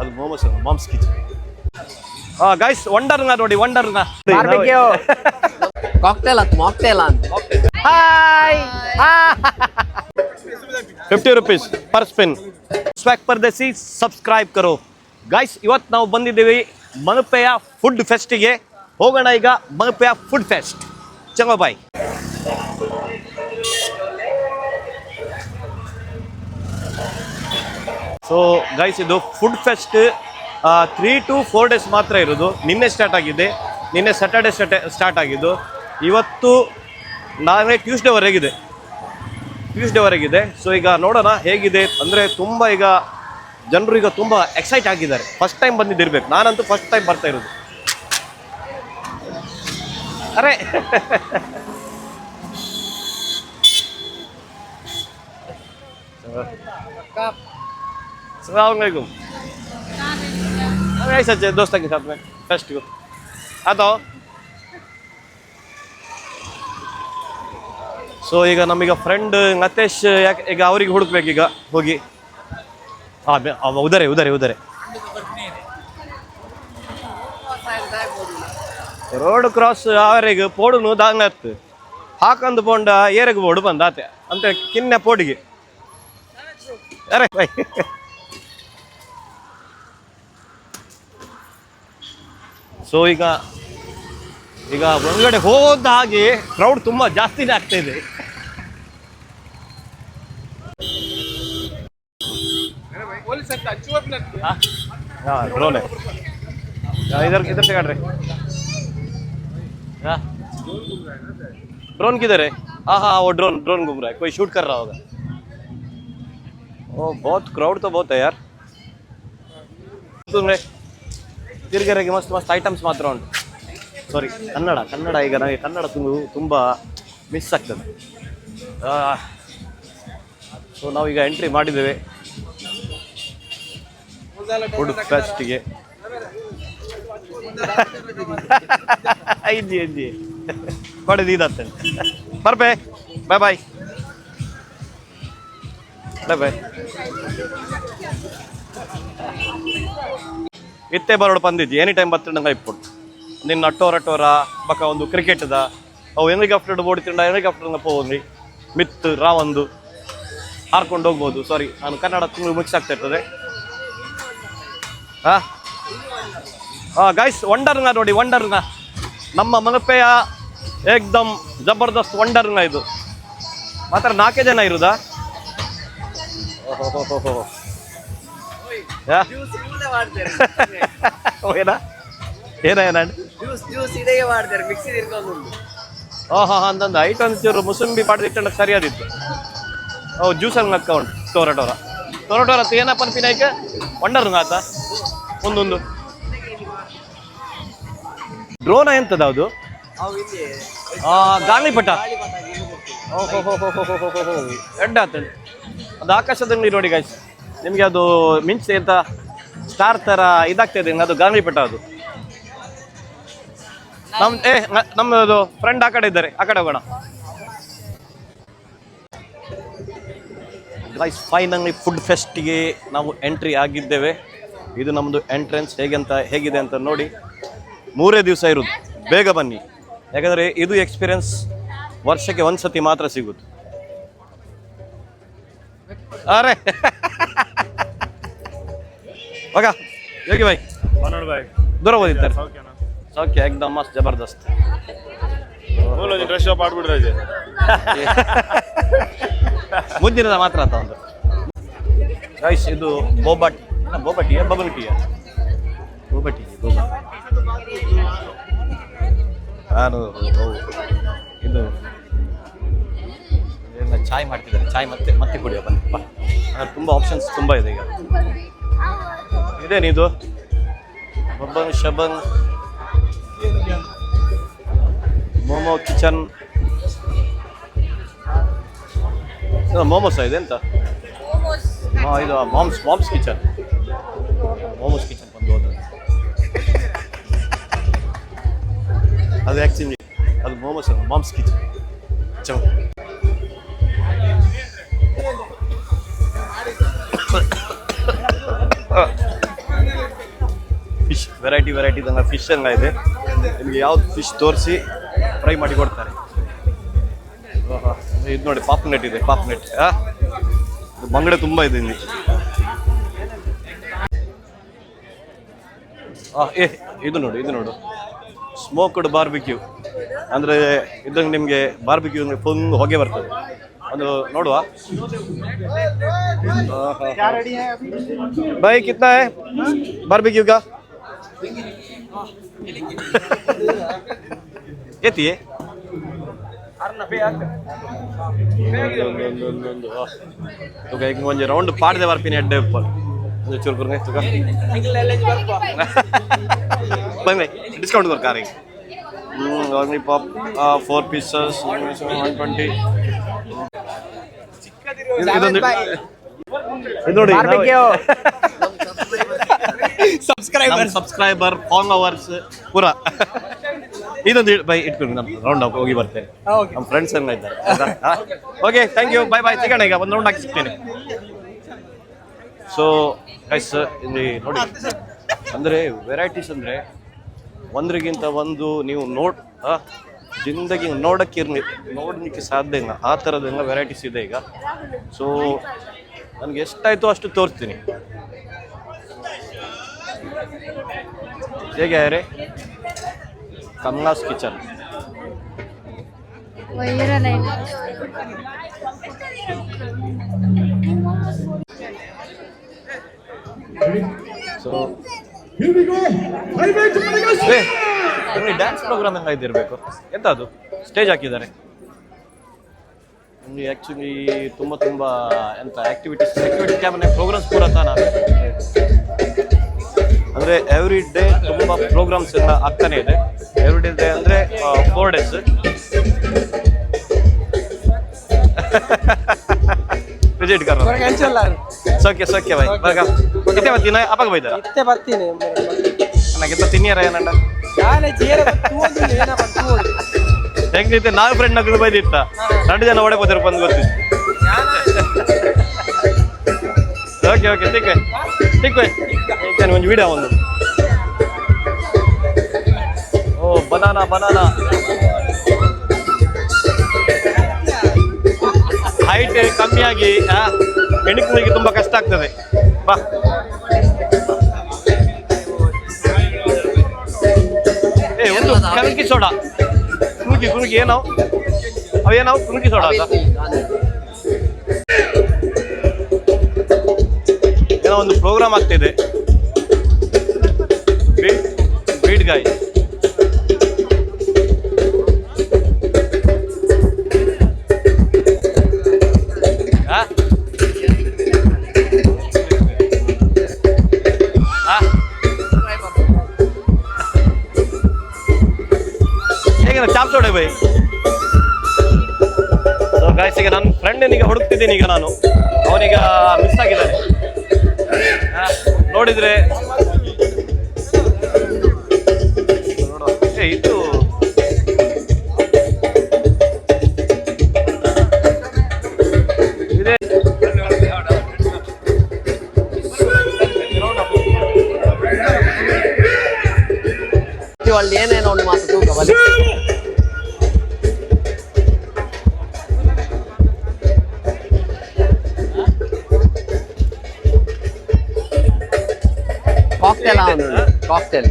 ಅದು momos mom's kitchen. Guys ವಂಡರ್ನ ನೋಡಿ, ವಂಡರ್ನ ಬಾರ್ಬೆಕ್ಯೂ ಕಾಕ್ಟೇಲ್ ಅಂತ. Hi 50 rupees per spin. Swag Pardesi subscribe ಕರೋ. ಗೈಸ್ ಇವತ್ತು ನಾವು ಬಂದಿದ್ದೀವಿ ಮನಪೆಯ ಫುಡ್ ಫೆಸ್ಟಿಗೆ. ಹೋಗೋಣ ಈಗ ಮನಪೆಯ ಫುಡ್ ಫೆಸ್ಟ್. ಚಂಗೋ ಬಾಯ್. ಸೊ ಗೈಸ್ ಇದು ಫುಡ್ ಫೆಸ್ಟ್ 3 to 4 days ಮಾತ್ರ ಇರೋದು. ನಿನ್ನೆ ಸ್ಟಾರ್ಟ್ ಆಗಿದೆ, ನಿನ್ನೆ ಸ್ಯಾಟರ್ಡೆ ಸ್ಟಾರ್ಟ್ ಆಗಿದ್ದು, ಇವತ್ತು ನಾಳೆ ಟ್ಯೂಸ್ಡೇವರೆಗಿದೆ. ಸೊ ಈಗ ನೋಡೋಣ ಹೇಗಿದೆ ಅಂದರೆ ತುಂಬ ಈಗ ಜನರು ಈಗ ತುಂಬ ಎಕ್ಸೈಟ್ ಆಗಿದ್ದಾರೆ. ಫಸ್ಟ್ ಟೈಮ್ ಬಂದಿದ್ದಿರ್ಬೇಕು, ನಾನಂತೂ ಫಸ್ಟ್ ಟೈಮ್ ಬರ್ತಾ ಇರೋದು. ಅರೆ अस्सलामुअलैकुम. ऐसा चाहिए दोस्तों के साथ में फेस्ट को आता हो. ಸೊ ಈಗ ನಮೀಗ ಫ್ರೆಂಡ್ ನತೇಶ್ ಈಗ ಅವರಿಗೆ ಹುಡುಕ್ಬೇಕೀಗ ಹೋಗಿ. ಉದರೆ ರೋಡ್ ಕ್ರಾಸ್ ಅವರಿಗೆ ಪೋಡುನು ದಾಂಗತ್ತು ಹಾಕಂದು ಪೋಂಡ ಏರೆಗೆ ಬೋಡು ಬಂದಾತೆ ಅಂತ ಕಿನ್ನೆ ಪೋಡಿಗೆ. ಅರೆ ಬೈ ಸೊ ಈಗ ಒಳಗಡೆ ಹೋದ ಹಾಗೆ ಕ್ರೌಡ್ ತುಂಬ ಜಾಸ್ತಿನೇ ಆಗ್ತಾ ಇದೆ. ड्रोन है इधर से काट रहे. ड्रोन किधर है? हाँ वो ड्रोन घूम रहा है, कोई शूट कर रहा होगा. ओ बहुत क्राउड तो बहुत है यार. तुम्हें ತಿರ್ಗರೆಗೆ ಮಸ್ತ್ ಐಟಮ್ಸ್ ಮಾತ್ರ ಉಂಟು. ಸಾರಿ ಕನ್ನಡ ಈಗ ನನಗೆ ಕನ್ನಡ ತುಂಬ ಮಿಸ್ ಆಗ್ತದೆ. ಸೊ ನಾವೀಗ ಎಂಟ್ರಿ ಮಾಡಿದ್ದೇವೆ ಫುಡ್ ಫೆಸ್ಟಿಗೆ. ಅಜ್ಜಿ ಕೊಡದು ಇದಾಗ್ತದೆ. ಬರ್ಬೇ ಬಾಯ್ ಇತ್ತೆ ಬರೋಡು ಬಂದಿದ್ದಿ ಎನಿ ಟೈಮ್ ಬತ್ತಿಂಡಂಗೆ ಇಪ್ಪುಡು. ನಿನ್ನ ಅಟ್ಟೋರ ಬಕ್ಕ ಒಂದು ಕ್ರಿಕೆಟ್ದ ಅವು ಹೆಲಿಕಾಪ್ಟರ್ ಓಡಿತಿಂಡ ಹೆಲಿಕಾಪ್ಟರ್ನ ಹೋಗಿ ಮಿತ್ ರಾವೊಂದು ಹಾರ್ಕೊಂಡು ಹೋಗ್ಬೋದು. ಸಾರಿ ನಾನು ಕನ್ನಡ ತುಂಬ ಮಿಕ್ಸ್ ಆಗ್ತಾ ಇರ್ತದೆ. ಗೈಸ್ ವಂಡರ್ನ ನೋಡಿ, ವಂಡರ್ನ ನಮ್ಮ ಮನಪೆಯ ಏಕ್ದಮ್ ಜಬರ್ದಸ್ತ್ ವಂಡರ್ನ ಇದು ಮಾತ್ರ 4 ಜನ ಇರುದಾ? ಓಹೋ ಅಂತಂದು ಐಟ್ ಒಂಚೂರು ಮುಸಂಬಿ ಪಾಡ್ದಿಟ್ಟ ಸರಿಯಾದಿತ್ತು. ಜ್ಯೂಸ್ ಹಂಗೆ ಅಕ್ಕ ಉಂಟು ಟೊರಟೋರ ಏನಪ್ಪ ಪಿನಾಯ್ಕ ವಂಡರ್ನ ಆತ ಒಂದೊಂದು ಡ್ರೋನ ಎಂತದ ಅದು? ಗಾಳಿಪಟ. ಎಡ್ಡ ಆತಂಡು ಅದು ಆಕಾಶದಲ್ಲಿ ನೋಡಿ ಗಾಯ್ಸ್. ನಿಮಗೆ ಅದು ಮಿಂಚೆ ಅಂತ ಸ್ಟಾರ್ ಥರ ಇದಾಗ್ತಾ ಇದೆ, ಅದು ಗಾಳಿಪಟ. ಅದು ನಮ್ಮದು ಫ್ರೆಂಡ್ ಆ ಕಡೆ ಇದ್ದಾರೆ, ಆ ಕಡೆ ಹೋಗೋಣ. ಗೈಸ್ ಫೈನಲಿ ಫುಡ್ ಫೆಸ್ಟಿಗೆ ನಾವು ಎಂಟ್ರಿ ಆಗಿದ್ದೇವೆ. ಇದು ನಮ್ಮದು ಎಂಟ್ರೆನ್ಸ್. ಹೇಗಿದೆ ಅಂತ ನೋಡಿ. 3 ದಿವಸ ಇರೋದು, ಬೇಗ ಬನ್ನಿ. ಯಾಕಂದರೆ ಇದು ಎಕ್ಸ್ಪೀರಿಯನ್ಸ್ ವರ್ಷಕ್ಕೆ ಒಂದ್ಸತಿ ಮಾತ್ರ ಸಿಗೋದು. ಅರೆ ಹೋಗ ಯೋಗಿ ಭಾಯ್ ದೂರ ಓದಿರ್ತಾರೆ. ಸೌಖ್ಯ ಏಕ್ದಮ್ ಮಸ್ತ್ ಜಬರ್ದಸ್ತ್. ಡ್ರೆಸ್ ಶಾಪ್ ಆಡ್ಬಿಡ್ರೆ ಮುಂದಿನದ ಮಾತ್ರ ಆತ ಒಂದು. ಗೈಸ್ ಇದು ಬೋಬಟಿ ಬಬಲ್ ಟೀ ನಾನು ಇದು ಚಾಯ್ ಮಾಡ್ತಿದ್ದಾರೆ. ಚಾಯ್ ಮತ್ತೆ ಕುಡಿಯೋ ಬನ್ನಪ್ಪ. ತುಂಬ ಆಪ್ಷನ್ಸ್ ತುಂಬ ಇದೆ ಈಗ. ಇದೇನಿದು ಬಬ್ಬನ್ ಶಬನ್ ಮೋಮೋ ಕಿಚನ್. ಮೋಮೋಸ್ ಇದೆ ಎಂತ? ಇದು ಮಾಮ್ಸ್ ಕಿಚನ್. ಮೋಮೋಸ್ ಕಿಚನ್ ಬಂದು ಹೋದ ಅದು ಆ್ಯಕ್ಚುಲಿ ಅದು ಮಾಮ್ಸ್ ಕಿಚನ್. ವೆರೈಟಿ ತಂಗ ಫಿಶ್ ಹಂಗ ಇದೆ. ನಿಮಗೆ ಯಾವ್ದು ಫಿಶ್ ತೋರಿಸಿ ಫ್ರೈ ಮಾಡಿ ಕೊಡ್ತಾರೆ. ಇದು ನೋಡಿ ಪಾಪ್ನೆಟ್ ಇದೆ, ಪಾಪ್ನೆಟ್ ಬಂಗಡೆ ತುಂಬ ಇದೆ ಇಲ್ಲಿ. ಇದು ನೋಡು ಸ್ಮೋಕ್ಡ್ ಬಾರ್ಬಿಕ್ಯೂ ಅಂದ್ರೆ ಇದ್ದಂಗೆ ನಿಮಗೆ ಬಾರ್ಬಿಕ್ಯೂ ಅಂದ್ರೆ ಫುಲ್ ಹೊಗೆ ಬರ್ತದೆ. ಒಂದು ನೋಡುವ. भाई कितना है बारबेक्यू का? एती है तुका एक म्हणजे राउंड पाड दे बारपिनी अड्डे ऊपर जो चोर करूंगा तुका भाई डिस्काउंट कर कार ऑर्गेनिक पॉप 4 पीसेस 120 ನೋಡಿ ಸಬ್ಸ್ಕ್ರೈಬರ್ ಫಾಲೋವರ್ಸ್ ಪೂರಾ ಇದೊಂದು ಬೈ ಇಟ್ಕೊಂಡು ನಮ್ಮ ರೌಂಡ್ ಹೋಗಿ ಬರ್ತೇನೆ. ನಮ್ಮ ಫ್ರೆಂಡ್ಸ್ ಎಲ್ಲ ಇದ್ದಾರೆ. ಓಕೆ ಥ್ಯಾಂಕ್ ಯು, ಬೈ ಸಿಗೋಣ. ಈಗ ಒಂದು ರೌಂಡ್ ಹಾಕಿ ಸಿಗ್ತೇನೆ. ಸೊ ಗೈಸ್ ಇಲ್ಲಿ ನೋಡಿ, ಅಂದರೆ ವೆರೈಟೀಸ್ ಅಂದರೆ ಒಂದ್ರಿಗಿಂತ ಒಂದು ನೀವು ಜಿಂದಗಿ ನೋಡಲಿಕ್ಕೆ ಸಾಧ್ಯ ಇಲ್ಲ, ಆ ಥರದ್ದೆಲ್ಲ ವೆರೈಟೀಸ್ ಇದೆ ಈಗ. ಸೊ ನನಗೆ ಎಷ್ಟಾಯಿತು ಅಷ್ಟು ತೋರಿಸ್ತೀನಿ. ಹೇಗೆ ಯಾರೇ ಕಮಲಾಸ್ ಕಿಚನ್ ಸೊ ಡ್ಯಾನ್ಸ್ ಪ್ರೋಗ್ರಾಮ್ ಎಲ್ಲ ಇದ್ದಿರಬೇಕು. ಎಂತ ಅದು ಸ್ಟೇಜ್ ಹಾಕಿದ್ದಾರೆ. ನಮಗೆ ಆ್ಯಕ್ಚುಲಿ ತುಂಬ ಎಂತ ಆ್ಯಕ್ಟಿವಿಟೀಸ್ ಕ್ಯಾಬ್ ಪ್ರೋಗ್ರಾಮ್ಸ್ ಕೂಡ ತಾನ ಅಂದರೆ ಎವ್ರಿ ಡೇ ತುಂಬ ಪ್ರೋಗ್ರಾಮ್ಸ್ ಎಲ್ಲ ಆಗ್ತಾನೆ ಇದೆ. ಎವ್ರಿ ಡೇ ಅಂದರೆ 4 days. विजिट कर रहा हूं. सौख्य भाई बघा किती बत्ती नाही आपण भाई जरा किती बत्ती नाही ना किती तिन्ही आहे ना ಯಾಳೆ ಜೀರ ತೂ ಏನ ಬಂತು ಹೆಂಗೈತೆ ನಾವು ಫ್ರೆಂಡ್ ನಗದು ಬೈದಿತ್ತ 2 ಜನ ಓಡೆ ಹೋದ್ರು ಬಂದು ಗೊತ್ತಿತ್ತು. ಓಕೆ ಟಿಕ್ ಈಗ ಒಂದು ವಿಡಿಯೋ ಒಂದು ಓ ಬನಾನಾ ಹೈಟ್ ಕಮ್ಮಿಯಾಗಿ ಹೆಣ್ಣಿಗೆ ತುಂಬಾ ಕಷ್ಟ ಆಗ್ತದೆ. ಬಾ ಒಂದು ಕಣಕಿ ಸೋಡಾ ಕುಣುಕಿ ಏನವು ಅವೇನವು ಕುಣುಕಿ ಸೋಡಾ ಅಂತ ಏನೋ ಒಂದು ಪ್ರೋಗ್ರಾಮ್ ಆಗ್ತಿದೆ. ಬೀಡ್ ಗಾಯ್ ಚಾಪ್ ಸೋಡೆ ಬೈ. ಸೊ ಗಾಯ್ಸ್ ಈಗ ನನ್ನ ಫ್ರೆಂಡನಿಗೆ ಹುಡುಕ್ತಿದ್ದೀನಿ. ಈಗ ನಾನು ಅವನಿಗ ಮಿಸ್ ಆಗಿದ್ದಾನೆ. ನೋಡಿದ್ರೆ ಇದು ಇದೆ వాళ్ళు ఏనైనా ఉండి మాకు తూకవాలి. ಕಾಕ್ಟೇಲ್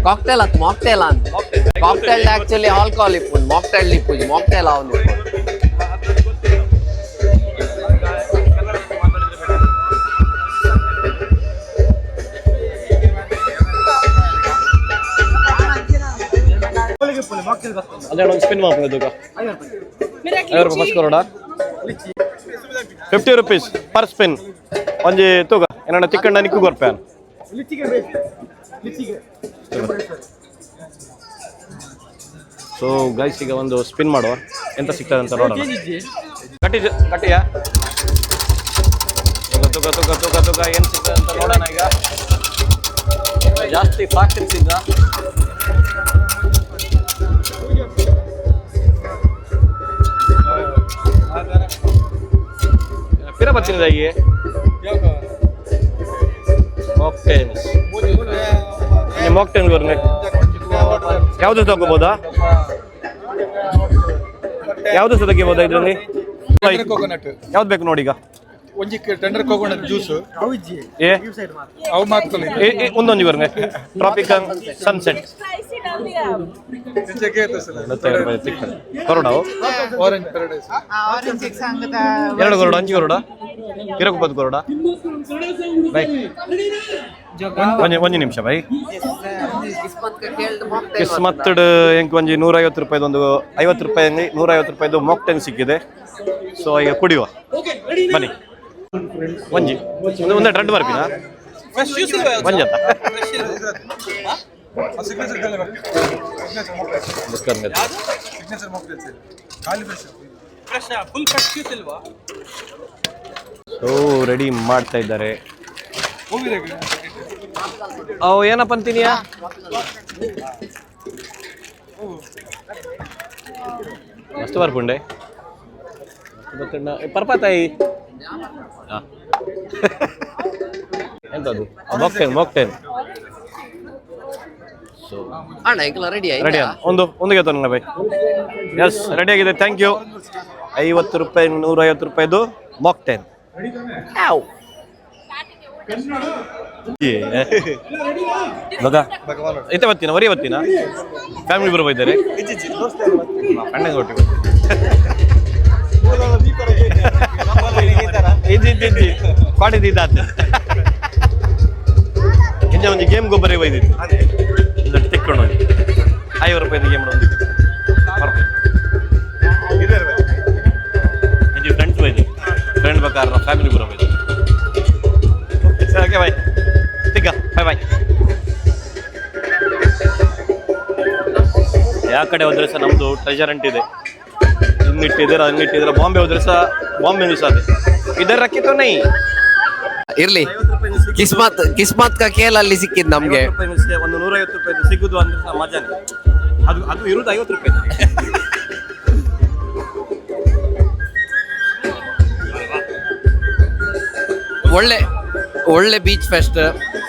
ಕಾಕ್ಟೇಲ್ ಅದು ಮಾಕ್ಟೇಲ್ ಅಂತ ಕಾಕ್ಟೇಲ್ ಆಕ್ಚುಲಿ ಆಲ್ಕೋಹಾಲ್ ಇಪ್ಪುಂಡು ಮಾಕ್ಟೇಲ್ ಇಪ್ಪುಜಿ ಮಾಕ್ಟೇಲ್ ಅವನು ಅದೇ ಒಂದು ಸ್ಪಿನ್ ಮಾಡ್ಬೋದು. 50 ರೂಪಾಯಿ ಫಸ್ಟ್ ಕೊರೋಡ 50 rupees ಪರ್ ಸ್ಪಿನ್ ಒಂಜಿ ತೂಗ ಏನ ತಿಕ್ಕಂಡ ನಿಕ್ಕು ಕೊರ್ಪೇನ್. ಸೊ ಗೈಸ್ ಈಗ ಒಂದು ಸ್ಪಿನ್ ಮಾಡುವ ಎಂತ ಸಿಗ್ತದೆ ಅಂತ ನೋಡೋಣ. ಕಟ್ಟಿಯಾ ತೂಗ ಏನು ಸಿಗ್ತದೆ ಅಂತ ನೋಡೋಣ. ಈಗ ಜಾಸ್ತಿ ಫಾಸ್ಟ್ ಸಿಗ್ತ फिर बच्चे जाइए ಮಾಕ್ಟೇನ್ಸ್ ಮಾಕ್ಟೇನ್ಸ್ ಬರ್ನೆ ಯಾವುದು ತಗೋಬೋದಾ ಯಾವುದು ಸಹ ತೆಗಿಬೋದಾ ಇದರಲ್ಲಿ ಕೋಕೋನಟ್ ಯಾವ್ದು ಬೇಕು ನೋಡಿ ಈಗ ಒಂಜಿ ಟೆಂಡರ್ ಕೋಕೋನಟ್ ಜ್ಯೂಸ್ ಏ ಅವು ಮಾತ್ರಲ್ಲ ಒಂದೊಂದು ಬರ್ನೆ ಟ್ರಾಪಿಕಲ್ ಸನ್ಸೆಟ್ ಕೊರೋಡಾ ಆರೆಂಜ್ ಪ್ಯಾರಡೈಸ್ ಎರಡು ಕೊರೋಡ ಅಂಚು ಕೊರೋಡ ಇರಕ್ಕೆ ಕೊರೋಡ ಬೈ ಒಂಜಿ ನಿಮಿಷ ಬೈ ಕಿಸ್ಮತ್ತಡ್ ಎಂಕ್ ಒಂಜಿ 150 ರೂಪಾಯಿದು ಒಂದು 50 ರೂಪಾಯಿ 150 ರೂಪಾಯಿದು ಮಾಕ್ಟೇನ್ ಸಿಕ್ಕಿದೆ ಸೊ ಈಗ ಕುಡಿಯುವ ಬನ್ನಿ ಒಂಜಿ ಒಂದೇ ರೆಡ್ ಬರ್ಪಿನ ಒಂಜಿ ಅಂತ ಸೊ ರೆಡಿ ಮಾಡ್ತಾ ಇದ್ದಾರೆ ಅವು ಏನಪ್ಪ ಅಂತೀನಿಯಾ ಮಸ್ತ್ ಬರ್ಪುಂಡೆ ಪರ್ಪತಾಯಿ ಎಂತದು ಮಾಕ್ಟೇನ್ ಸೊ ಅಣ್ಣ ಈಗ ರೆಡಿ ರೆಡಿ ಒಂದು ಗೆತ್ತ ನಂಗೆ ಬೈ ಎಸ್ ರೆಡಿ ಆಗಿದೆ ಥ್ಯಾಂಕ್ ಯು 50 ರೂಪಾಯಿ 150 ರೂಪಾಯಿದು ಮಾಕ್ಟೇನ್ ಮಗ ಇತ್ತೆ ಬತ್ತೀನ ವರಿ ಬತ್ತೀನ ಫ್ಯಾಮಿಲಿ ಬರೋ ಇದ್ದಾರೆ ಅಣ್ಣಗೆ ಒಟ್ಟಿಗೆ ಇದ್ದಿ ಪಾಡಿದ್ದಾತ ಇಂಜ ಒಂದು ಗೇಮ್ ಗೊಬ್ಬರ ಒಯ್ದಿತ್ತು ತಿಕ್ಕೊಂಡು ಹೋಗಿ 50 ರೂಪಾಯಿದು ಗೇಮ್ ಒಂದು ಫ್ರೆಂಡ್ಸ್ ಒಯ್ದು ಫ್ರೆಂಡ್ ಬೇಕಾದ್ರೆ ಫ್ಯಾಮಿಲಿ ಬರೋ ಒಯ್ದು ಓಕೆ ಬಾಯ್ ತಿಕ್ಕ ಬಾಯ್ ಬಾಯ್ ಯಾವ ಕಡೆ ಹೋದ್ರೆ ಸಹ ನಮ್ಮದು ಟ್ರೆಜರ್ ಹಂಟ್ ಇದೆ ಹಿಂಗಿಟ್ಟಿದ್ದೀರ ಬಾಂಬೆ ಹೋದ್ರೆ ಸಹ ಬಾಂಬೆ ಮಿಸ್ ಆದೆ ಇದರ ರಕ್ಕಿತ್ತು ನೈ ಇರ್ಲಿ ಕಿಸ್ಮತ್ ಕಾ ಕೇಲ್ ಅಲ್ಲಿ ಸಿಕ್ಕಿದ್ ನಮ್ಗೆ ಒಂದು 150 ರೂಪಾಯಿ ಸಿಗುದು ಅಂದ್ರೆ ಸಹ ಮಜಾನೆ ಅದು ಇರುವುದು 50 ರೂಪಾಯಿ ಒಳ್ಳೆ ಬೀಚ್ ಫೆಸ್ಟ್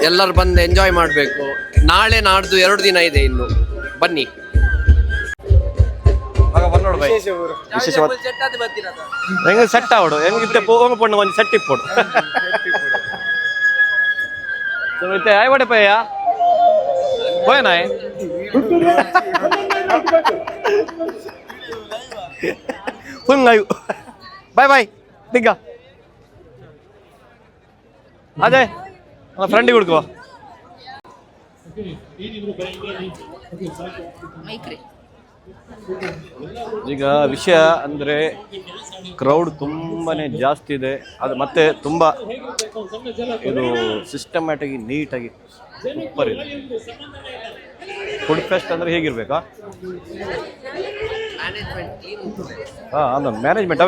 ಎಲ್ಲರೂ ಬಂದು ಎಂಜಾಯ್ ಮಾಡಬೇಕು ನಾಳೆ ನಾಡ್ದು 2 ದಿನ ಇದೆ ಇನ್ನು ಬನ್ನಿ ನೋಡು ಬೈ ವಿಶೇಷ ಹೆಂಗ ಸೆಟ್ ಆವಡು ಹೆಂಗಿತ್ತೆ ಹೋಗ ಪಣ್ಣು ಒಂದು ಸೆಟ್ ಇಪ್ಪೋಡು ಮತ್ತೆ ಆಯ್ ಬಡೆ ಪಯ್ಯ ಹೋಯನಾಯ್ ಹುಂಗಾಯು ಬಾಯ್ ಬಾಯ್ ದಿಗ್ಗ ಅದೇ ಫ್ರೆಂಡಿಗೆ ಹುಡ್ಕೋ ಈಗ ವಿಷಯ ಅಂದರೆ ಕ್ರೌಡ್ ತುಂಬಾನೇ ಜಾಸ್ತಿ ಇದೆ ಅದು ಮತ್ತೆ ತುಂಬ ಇದು ಸಿಸ್ಟಮ್ಯಾಟಿಕ್ ನೀಟಾಗಿ ಸೂಪರ್ ಇದೆ ಫುಡ್ ಫೆಸ್ಟ್ ಅಂದರೆ ಹೇಗಿರ್ಬೇಕಾ ಹಾಂ ಅದೊಂದು ಮ್ಯಾನೇಜ್ಮೆಂಟ್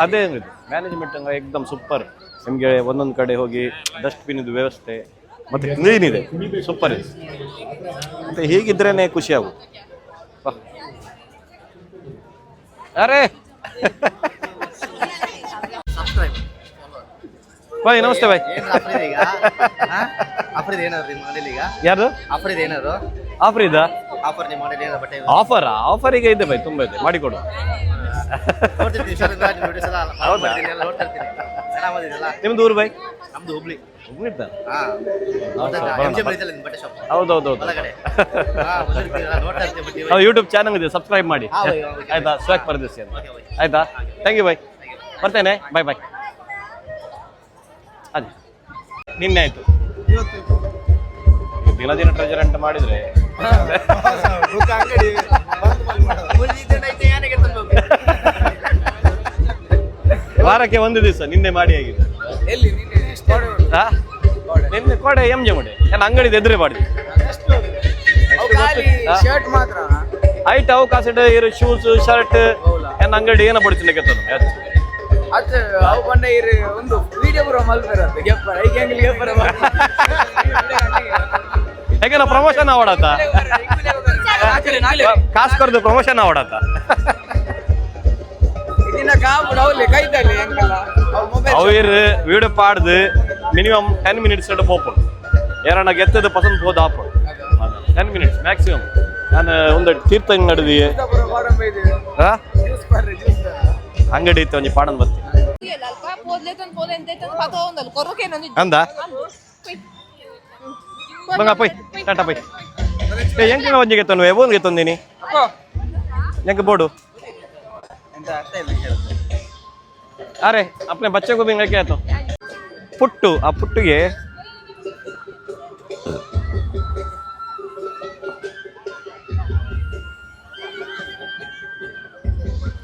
ಅದೇ ಏನಿದೆ ಮ್ಯಾನೇಜ್ಮೆಂಟ್ ಹಂಗೆ ಎಕ್ದಮ್ ಸೂಪರ್ ನಿಮಗೆ ಒಂದೊಂದು ಕಡೆ ಹೋಗಿ ಡಸ್ಟ್ಬಿನ್ ಇದು ವ್ಯವಸ್ಥೆ ಮತ್ತು ಕ್ಲೀನ್ ಇದೆ ಸೂಪರ್ ಇದೆ ಮತ್ತು ಹೀಗಿದ್ರೇ ಖುಷಿ ಆಗುತ್ತೆ ಅರೆ ಬಾಯ್ ನಮಸ್ತೆ ಬಾಯ್ ಯಾರು ಆಫರ್ ಇದಾ ಆಫರ್ ಈಗ ಇದೆ ಬಾಯ್ ತುಂಬ ಇದೆ ಮಾಡಿಕೊಡು ನಿಮ್ದು ಊರು ಬಾಯ್ ಹುಬ್ಳಿ ಹೌದೌದು ಯೂಟ್ಯೂಬ್ ಚಾನಲ್ ಇದೆ ಸಬ್ಸ್ಕ್ರೈಬ್ ಮಾಡಿ ಆಯ್ತಾ ಸ್ವಾಕ್ ಪರದೇಶಿ ಅಂತ ಆಯ್ತಾ ಥ್ಯಾಂಕ್ ಯು ಬಾಯ್ ಬರ್ತೇನೆ ಬಾಯ್ ಬಾಯ್ ಅದೇ ನಿನ್ನೆ ಆಯ್ತು ದಿನ ಟ್ರೆಜರ್ ಅಂತ ಮಾಡಿದ್ರೆ ವಾರಕ್ಕೆ ಒಂದು ದಿವಸ ನಿನ್ನೆ ಮಾಡಿ ಆಗಿದೆ ನಿನ್ನೆ ಕೊಡೆ ಎಂ ಜೆ ಮುಡೆ ಎಲ್ಲ ಅಂಗಡಿ ಎದುರೇ ಮಾಡಿದ್ವಿ ಐಟ್ ಅವಕಾಶ ಇರು ಶೂಸ್ ಶರ್ಟ್ ಏನ್ ಅಂಗಡಿ ಏನ ಪಡ್ತೀನಿ ಕೆತ್ತನು ಹೇಗೆ ನಾ ಪ್ರಮೋಷನ್ आवडता खास करतो प्रमोशन आवडता ಅವ್ರು ವಿಡಿಯೋ ಪಾಡ್ದು ಮಿನಿಮಮ್ 10 minutes போப்போம் ಯಾರನ್ನ ಗೆತ್ತದ ಪಸಂದ್ ಹೋದ ಆಪ 10 ಮಿನಿಟ್ಸ್ ಮ್ಯಾಕ್ಸಿಮಮ್ ನಾನು ಒಂದು ತೀರ್ಥ ನಡುವೆ ಅಂಗಡಿ ಇತ್ತು ಒಂಜಿ ಪಾಡನ್ ಬರ್ತಿ ಅಂದ ಬಂಗ ಪೈ ಟಾಟಾ ಪೈ ಎಂಕ ಒಂಜಿ ಗೆತ್ತನು ಓನ್ ಗೆತ್ತೊಂದಿನಿ ಎಂಕ ಬೋಡು ಅರೆ ಅಪ್ನೆ ಬಚ್ಚೆ को भी क्या तो ಪುಟ್ಟು ಆ ಪುಟ್ಟಿಗೆ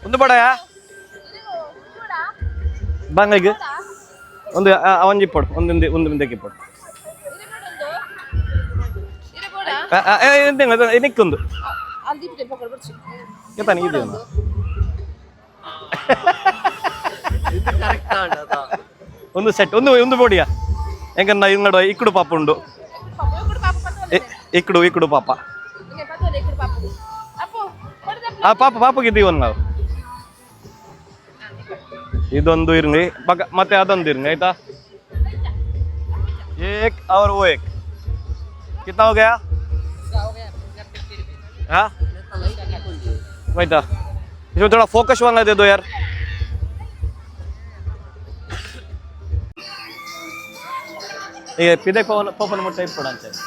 ಒಂದು ಬಡಯ ಬಂಗಗೆ ಒಂದು ಒಂಜಿ ಪಡು ಒಂದು ಮಿಂದಕ್ಕೆ ಪಡು ನಿಕ್ಕೊಂದು ಕೆತ್ತಾನೆ ಇದು ಒಂದು ಸೆಟ್ ಒಂದು ಬೋಡಿಯಾ ಹೆಂಗನ್ನ ಇಂಗಡ ಇಕ್ಕಡು ಪಾಪ ಉಂಡು ಇಕ್ಕಡು ಪಾಪ ಆ ಪಾಪಗಿದ್ದೀವಿ ನಾವು ಇದೊಂದು ಇರ್ಲಿ ಮತ್ತೆ ಅದೊಂದು ಇರ್ಲಿ ಆಯ್ತಾ एक और वो एक कितना हो गया हाँ वही था इसमें थोड़ा फोकस वाला दे दो यार ये पिदे पवन मोट टाइप पड़ा चाहिए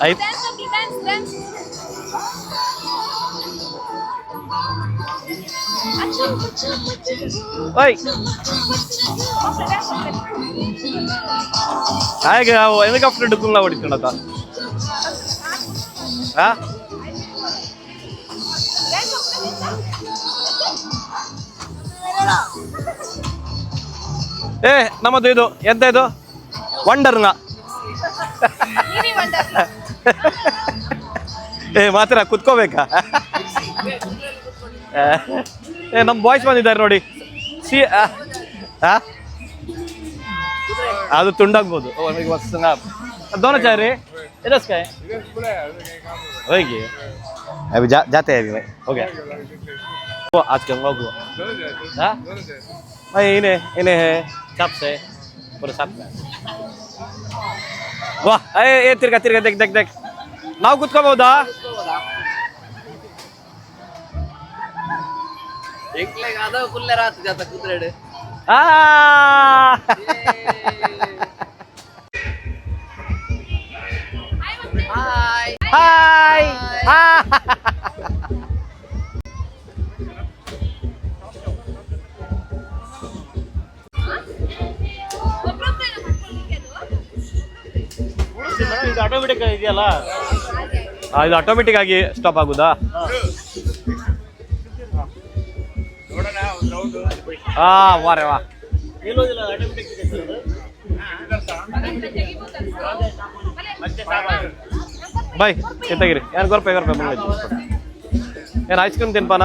आई ओए आएगा वो हेलीकॉप्टर डुकूंगा ओडितुंडा था हाँ ಏ ನಮ್ಮದು ಇದು ಎಂತ ಇದು ವಂಡರ್ನ ಏ ಮಾತ್ರ ಕುತ್ಕೋಬೇಕಾ ಏ ನಮ್ಮ ಬಾಯ್ಸ್ ಬಂದಿದ್ದಾರೆ ನೋಡಿ ಅದು ತುಂಡಾಗ್ಬೋದು दोनों चाह रहे इधर का है होगी अभी जाते हैं अभी हो गया वो आज का व्लॉग हुआ हाँ भाई इन्हें है चाप से पूरे साथ में वाह ये तिरका देख ನಾವು ಕುತ್ಕೋಬಹುದಾ ಎಂಕ್ಲೆಗಾದ ಕುಲ್ಲೆ ರಾತ್ ಜಾತ ಕುತ್ರೆಡೆ ಹಾಯ್ ಹಾಯ್ ಇದು ಆಟೋಮೆಟಿಕ್ ಇದೆಯಲ್ಲ ಇದು ಆಟೋಮೆಟಿಕ್ ಆಗಿ ಸ್ಟಾಪ್ ಆಗುದಾ ವಾರೆ ವಾ ಬಾಯ್ ಎಂತಾಗಿರಿ ಏನು ಗೊರಪಾಯಿ ಬಂದ ಏನು ಐಸ್ ಕ್ರೀಮ್ ತಿನ್ಪಾನ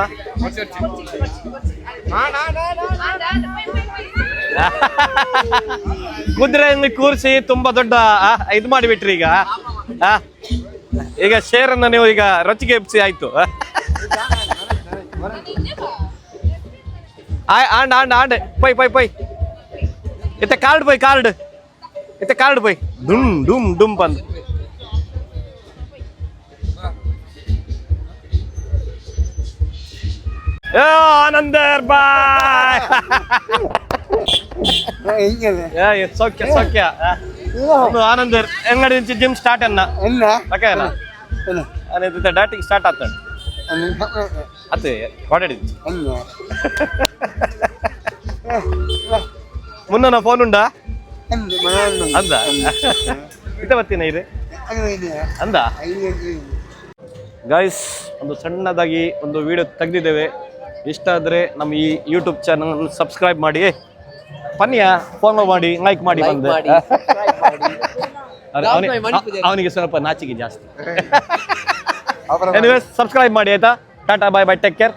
ಕುದುರೆಯಲ್ಲಿ ಕೂರಿಸಿ ತುಂಬಾ ದೊಡ್ಡ ಇದು ಮಾಡಿಬಿಟ್ರಿ ಈಗ ಶೇರನ್ನು ನೀವು ಈಗ ರೊಚ್ಚಿಗೆ ಎಬ್ಸಿ ಆಯ್ತು ಆಂಡ್ ಪೈ ಇತ್ತೆ ಕಾರ್ಡ್ ಪೈ ಡುಮ್ ಬಂದು ಆನಂದರ್ ಬಾಯ್ ಸೌಖ್ಯ ಆನಂದರ್ ಎಂಗಡಿ నుంచి ಜಿಮ್ ಸ್ಟಾರ್ಟ್ ಅನ್ನ ಓಕೆನಾ అనేది ಡಾಟಿಂಗ್ ಸ್ಟಾರ್ಟ್ ಆಗ್ತದೆ ಅತ್ತೆ ಕೊಡಡಿ ಮುನ್ನ ಫೋನ್ ಉಂಡಾ ಅಂದ ಇತ್ತ ಬರ್ತೀನಿ ಇದು ಅಂದ ಗೈಸ್ ಒಂದು ಸಣ್ಣದಾಗಿ ಒಂದು ವಿಡಿಯೋ ತೆಗೆದಿದ್ದೇವೆ ಇಷ್ಟ ಆದರೆ ನಮ್ಮ ಈ ಯೂಟ್ಯೂಬ್ ಚಾನಲ್ ಸಬ್ಸ್ಕ್ರೈಬ್ ಮಾಡಿ ಪನ್ಯ ಫಾಲೋ ಮಾಡಿ ಲೈಕ್ ಮಾಡಿ ಬಂದು ಅವನಿಗೆ ಸ್ವಲ್ಪ ನಾಚಿಕೆ ಜಾಸ್ತಿ ಎನಿವೇಸ್ ಸಬ್ಸ್ಕ್ರೈಬ್ ಮಾಡಿ ಆಯ್ತಾ ಟಾಟಾ ಬಾಯ್ ಟೇಕ್ ಕೇರ್